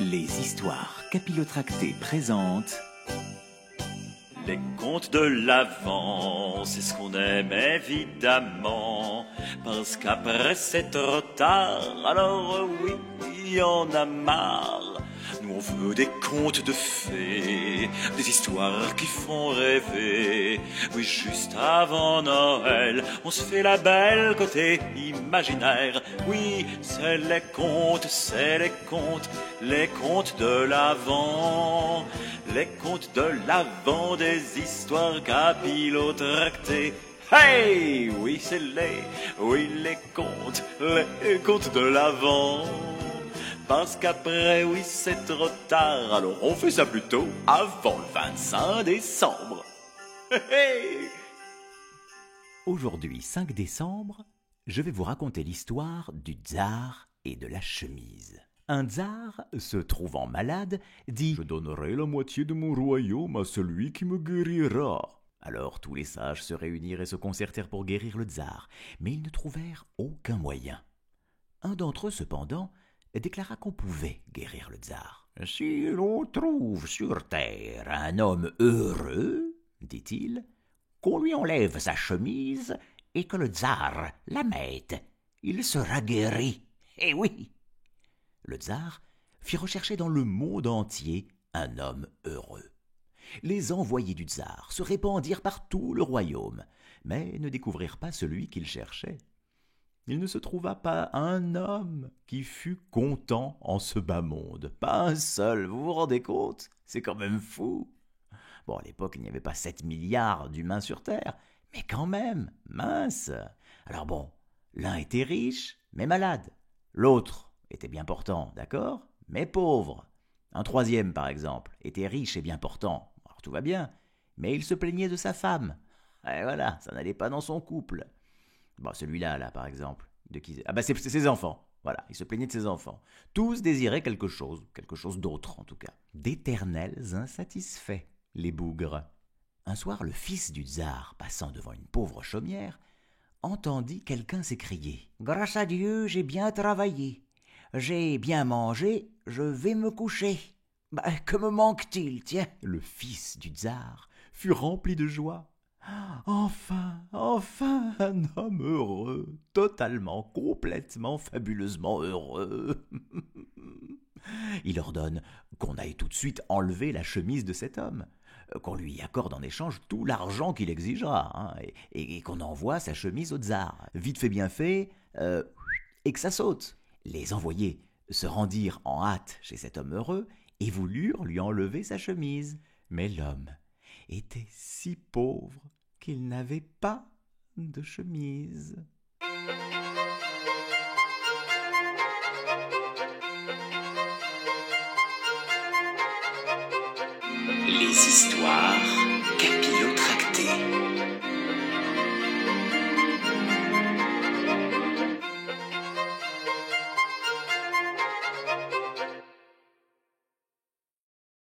Les histoires capillotractées présentent les contes de l'Avent, c'est ce qu'on aime évidemment, parce qu'après c'est trop tard, alors oui, il y en a marre. Nous on veut des contes de fées, des histoires qui font rêver. Oui, juste avant Noël, on se fait la belle côté imaginaire. Oui, c'est les contes de l'Avent. Les contes de l'Avent, des histoires capillotractées. Hey, oui, c'est les contes de l'Avent. Parce qu'après, oui, c'est trop tard, alors on fait ça plutôt avant le 25 décembre. Hey. Aujourd'hui, 5 décembre, je vais vous raconter l'histoire du tsar et de la chemise. Un tsar, se trouvant malade, dit « Je donnerai la moitié de mon royaume à celui qui me guérira ». Alors tous les sages se réunirent et se concertèrent pour guérir le tsar, mais ils ne trouvèrent aucun moyen. Un d'entre eux, cependant, déclara qu'on pouvait guérir le tsar. « Si l'on trouve sur terre un homme heureux, dit-il, qu'on lui enlève sa chemise et que le tsar la mette, il sera guéri. Eh oui !» Le tsar fit rechercher dans le monde entier un homme heureux. Les envoyés du tsar se répandirent par tout le royaume, mais ne découvrirent pas celui qu'ils cherchaient. Il ne se trouva pas un homme qui fût content en ce bas monde. Pas un seul, vous vous rendez compte? C'est quand même fou. Bon, à l'époque, il n'y avait pas 7 milliards d'humains sur Terre, mais quand même, mince. Alors bon, l'un était riche, mais malade. L'autre était bien portant, d'accord, mais pauvre. Un troisième, par exemple, était riche et bien portant. Alors tout va bien, mais il se plaignait de sa femme. Et voilà, ça n'allait pas dans son couple. Bon, celui-là, là, par exemple, de qui... Ah bah c'est ses enfants. Voilà, il se plaignait de ses enfants. Tous désiraient quelque chose d'autre en tout cas. D'éternels insatisfaits, les bougres. Un soir, le fils du tsar, passant devant une pauvre chaumière, entendit quelqu'un s'écrier « Grâce à Dieu, j'ai bien travaillé. J'ai bien mangé, je vais me coucher. Bah, que me manque-t-il, tiens ?» Le fils du tsar fut rempli de joie. Enfin, un homme heureux, totalement, complètement, fabuleusement heureux. Il ordonne qu'on aille tout de suite enlever la chemise de cet homme, qu'on lui accorde en échange tout l'argent qu'il exigera, et qu'on envoie sa chemise au tsar. Vite fait, bien fait, et que ça saute. Les envoyés se rendirent en hâte chez cet homme heureux et voulurent lui enlever sa chemise. Mais l'homme était si pauvre qu'il n'avait pas de chemise. Les histoires capillotractées.